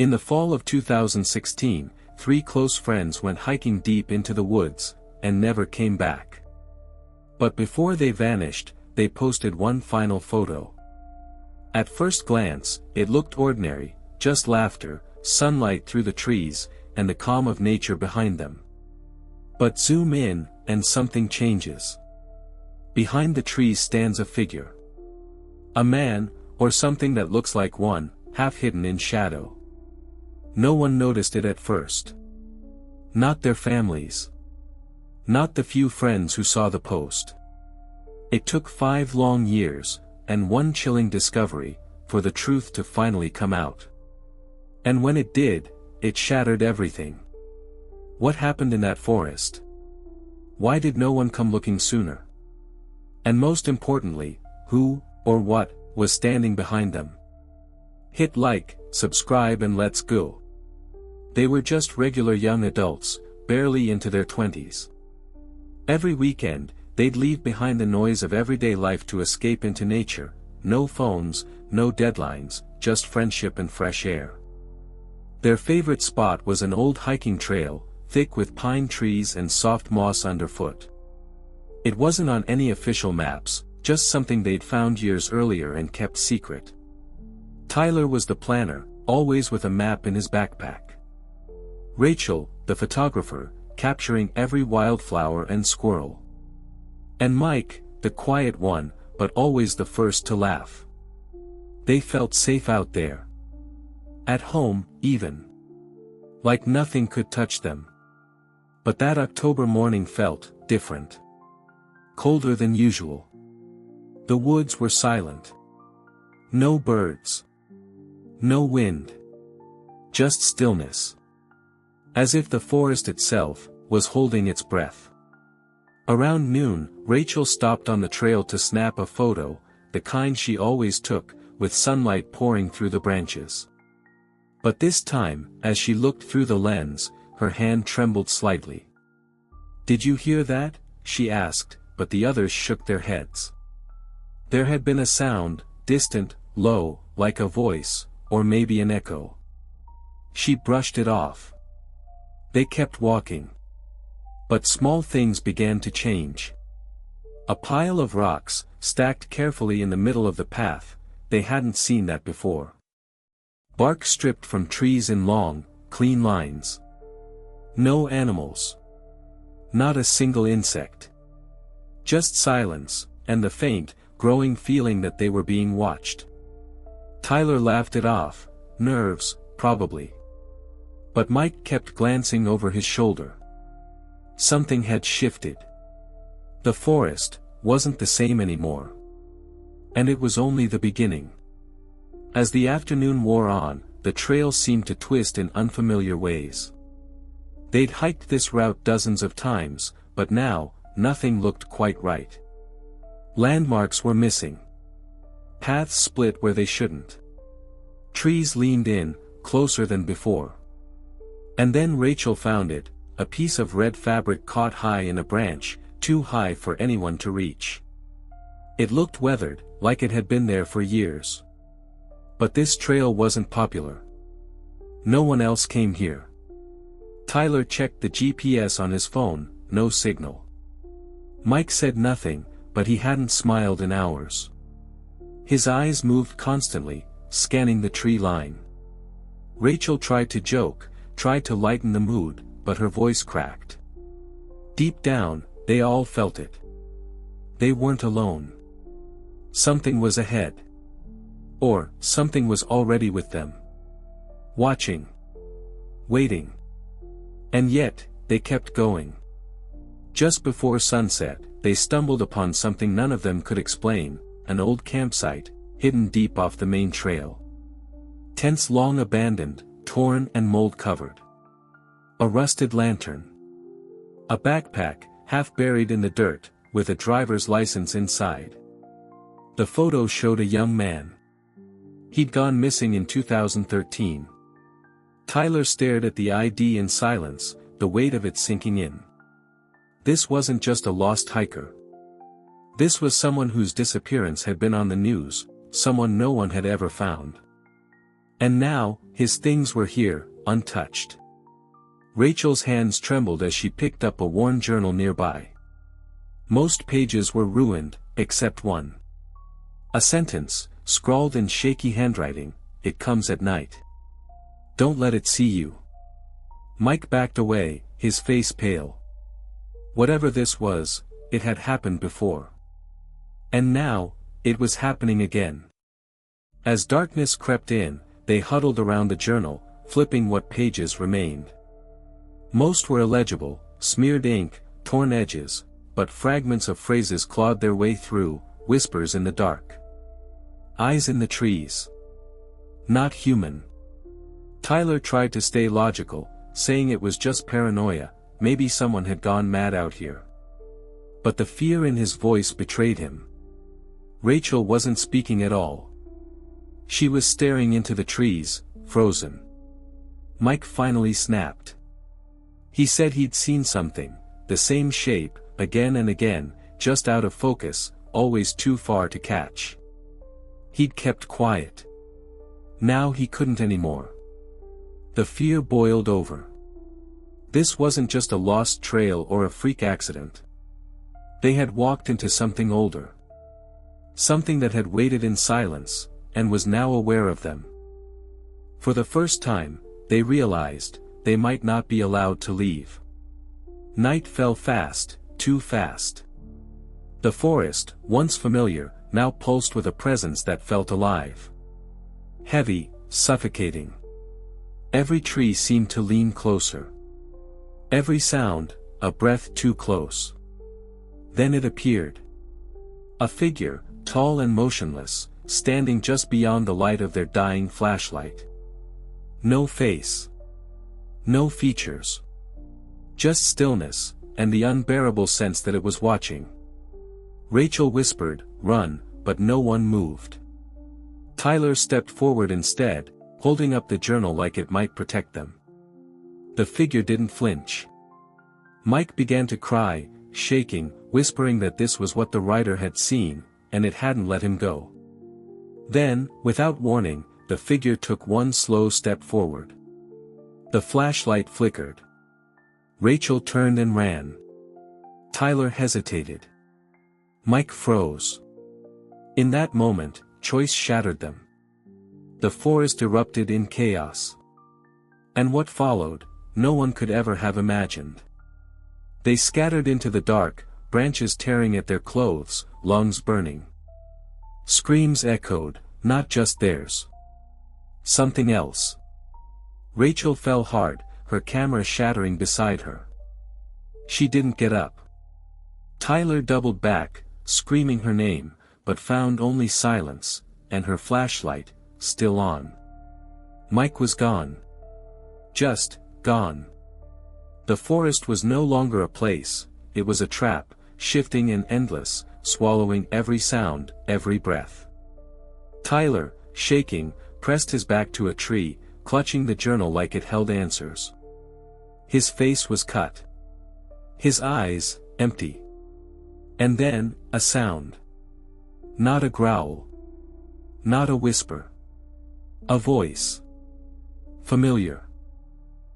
In the fall of 2016, 3 close friends went hiking deep into the woods, and never came back. But before they vanished, they posted one final photo. At first glance, it looked ordinary, just laughter, sunlight through the trees, and the calm of nature behind them. But zoom in, and something changes. Behind the trees stands a figure. A man, or something that looks like one, half hidden in shadow. No one noticed it at first. Not their families. Not the few friends who saw the post. It took 5 long years, and one chilling discovery, for the truth to finally come out. And when it did, it shattered everything. What happened in that forest? Why did no one come looking sooner? And most importantly, who, or what, was standing behind them? Hit like, subscribe and let's go. They were just regular young adults, barely into their 20s. Every weekend, they'd leave behind the noise of everyday life to escape into nature. No phones, no deadlines, just friendship and fresh air. Their favorite spot was an old hiking trail, thick with pine trees and soft moss underfoot. It wasn't on any official maps, just something they'd found years earlier and kept secret. Tyler was the planner, always with a map in his backpack. Rachel, the photographer, capturing every wildflower and squirrel. And Mike, the quiet one, but always the first to laugh. They felt safe out there. At home, even. Like nothing could touch them. But that October morning felt different. Colder than usual. The woods were silent. No birds. No wind. Just stillness. As if the forest itself was holding its breath. Around noon, Rachel stopped on the trail to snap a photo, the kind she always took, with sunlight pouring through the branches. But this time, as she looked through the lens, her hand trembled slightly. "Did you hear that?" she asked, but the others shook their heads. There had been a sound, distant, low, like a voice, or maybe an echo. She brushed it off. They kept walking. But small things began to change. A pile of rocks, stacked carefully in the middle of the path, they hadn't seen that before. Bark stripped from trees in long, clean lines. No animals. Not a single insect. Just silence, and the faint, growing feeling that they were being watched. Tyler laughed it off. Nerves, probably. But Mike kept glancing over his shoulder. Something had shifted. The forest wasn't the same anymore. And it was only the beginning. As the afternoon wore on, the trail seemed to twist in unfamiliar ways. They'd hiked this route dozens of times, but now, nothing looked quite right. Landmarks were missing. Paths split where they shouldn't. Trees leaned in, closer than before. And then Rachel found it, a piece of red fabric caught high in a branch, too high for anyone to reach. It looked weathered, like it had been there for years. But this trail wasn't popular. No one else came here. Tyler checked the GPS on his phone, no signal. Mike said nothing, but he hadn't smiled in hours. His eyes moved constantly, scanning the tree line. Rachel tried to joke, tried to lighten the mood, but her voice cracked. Deep down, they all felt it. They weren't alone. Something was ahead. Or, something was already with them. Watching. Waiting. And yet, they kept going. Just before sunset, they stumbled upon something none of them could explain, an old campsite, hidden deep off the main trail. Tents long abandoned, torn and mold-covered. A rusted lantern. A backpack, half buried in the dirt, with a driver's license inside. The photo showed a young man. He'd gone missing in 2013. Tyler stared at the ID in silence, the weight of it sinking in. This wasn't just a lost hiker. This was someone whose disappearance had been on the news, someone no one had ever found. And now, his things were here, untouched. Rachel's hands trembled as she picked up a worn journal nearby. Most pages were ruined, except one. A sentence, scrawled in shaky handwriting, "It comes at night. Don't let it see you." Mike backed away, his face pale. Whatever this was, it had happened before. And now, it was happening again. As darkness crept in, they huddled around the journal, flipping what pages remained. Most were illegible, smeared ink, torn edges, but fragments of phrases clawed their way through, whispers in the dark. Eyes in the trees. Not human. Tyler tried to stay logical, saying it was just paranoia, maybe someone had gone mad out here. But the fear in his voice betrayed him. Rachel wasn't speaking at all. She was staring into the trees, frozen. Mike finally snapped. He said he'd seen something, the same shape, again and again, just out of focus, always too far to catch. He'd kept quiet. Now he couldn't anymore. The fear boiled over. This wasn't just a lost trail or a freak accident. They had walked into something older. Something that had waited in silence, and was now aware of them. For the first time, they realized, they might not be allowed to leave. Night fell fast, too fast. The forest, once familiar, now pulsed with a presence that felt alive. Heavy, suffocating. Every tree seemed to lean closer. Every sound, a breath too close. Then it appeared. A figure, tall and motionless, standing just beyond the light of their dying flashlight. No face. No features. Just stillness, and the unbearable sense that it was watching. Rachel whispered, "Run," but no one moved. Tyler stepped forward instead, holding up the journal like it might protect them. The figure didn't flinch. Mike began to cry, shaking, whispering that this was what the writer had seen, and it hadn't let him go. Then, without warning, the figure took one slow step forward. The flashlight flickered. Rachel turned and ran. Tyler hesitated. Mike froze. In that moment, choice shattered them. The forest erupted in chaos. And what followed, no one could ever have imagined. They scattered into the dark, branches tearing at their clothes, lungs burning. Screams echoed, not just theirs. Something else. Rachel fell hard, her camera shattering beside her. She didn't get up. Tyler doubled back, screaming her name, but found only silence, and her flashlight, still on. Mike was gone. Just, gone. The forest was no longer a place, it was a trap, shifting and endless, swallowing every sound, every breath. Tyler, shaking, pressed his back to a tree, clutching the journal like it held answers. His face was cut. His eyes, empty. And then, a sound. Not a growl. Not a whisper. A voice. Familiar.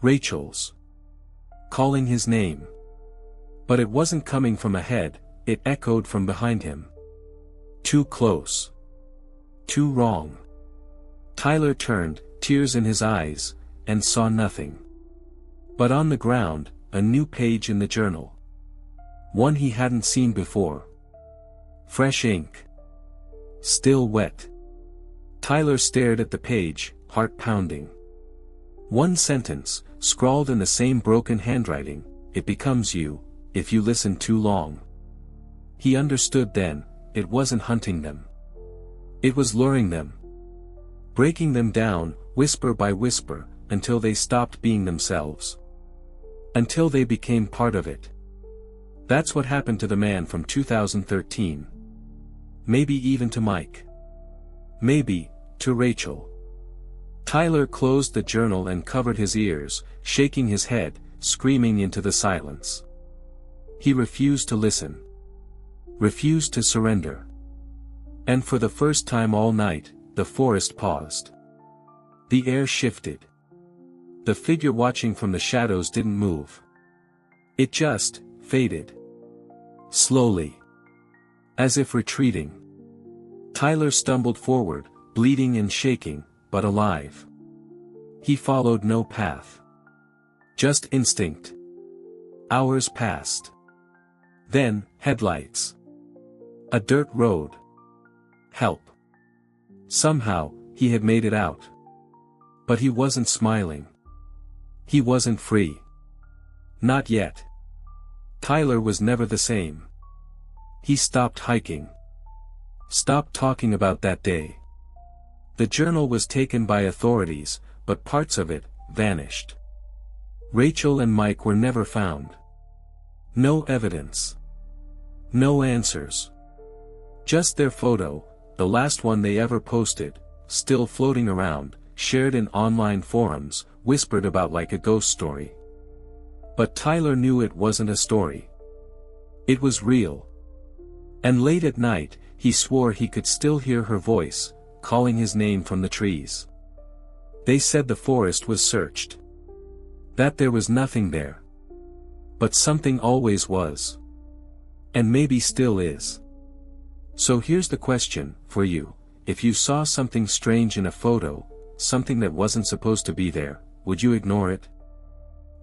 Rachel's. Calling his name. But it wasn't coming from ahead, it echoed from behind him. Too close. Too wrong. Tyler turned, tears in his eyes, and saw nothing. But on the ground, a new page in the journal. One he hadn't seen before. Fresh ink. Still wet. Tyler stared at the page, heart pounding. One sentence, scrawled in the same broken handwriting, "It becomes you, if you listen too long." He understood then, it wasn't hunting them. It was luring them. Breaking them down, whisper by whisper, until they stopped being themselves. Until they became part of it. That's what happened to the man from 2013. Maybe even to Mike. Maybe, to Rachel. Tyler closed the journal and covered his ears, shaking his head, screaming into the silence. He refused to listen. Refused to surrender. And for the first time all night, the forest paused. The air shifted. The figure watching from the shadows didn't move. It just faded. Slowly. As if retreating. Tyler stumbled forward, bleeding and shaking, but alive. He followed no path. Just instinct. Hours passed. Then, headlights. A dirt road. Help. Somehow, he had made it out. But he wasn't smiling. He wasn't free. Not yet. Tyler was never the same. He stopped hiking. Stopped talking about that day. The journal was taken by authorities, but parts of it vanished. Rachel and Mike were never found. No evidence. No answers. Just their photo, the last one they ever posted, still floating around, shared in online forums, whispered about like a ghost story. But Tyler knew it wasn't a story. It was real. And late at night, he swore he could still hear her voice, calling his name from the trees. They said the forest was searched. That there was nothing there. But something always was. And maybe still is. So here's the question, for you: if you saw something strange in a photo, something that wasn't supposed to be there, would you ignore it?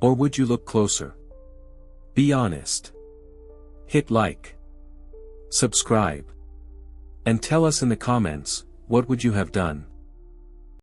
Or would you look closer? Be honest. Hit like. Subscribe. And tell us in the comments, what would you have done?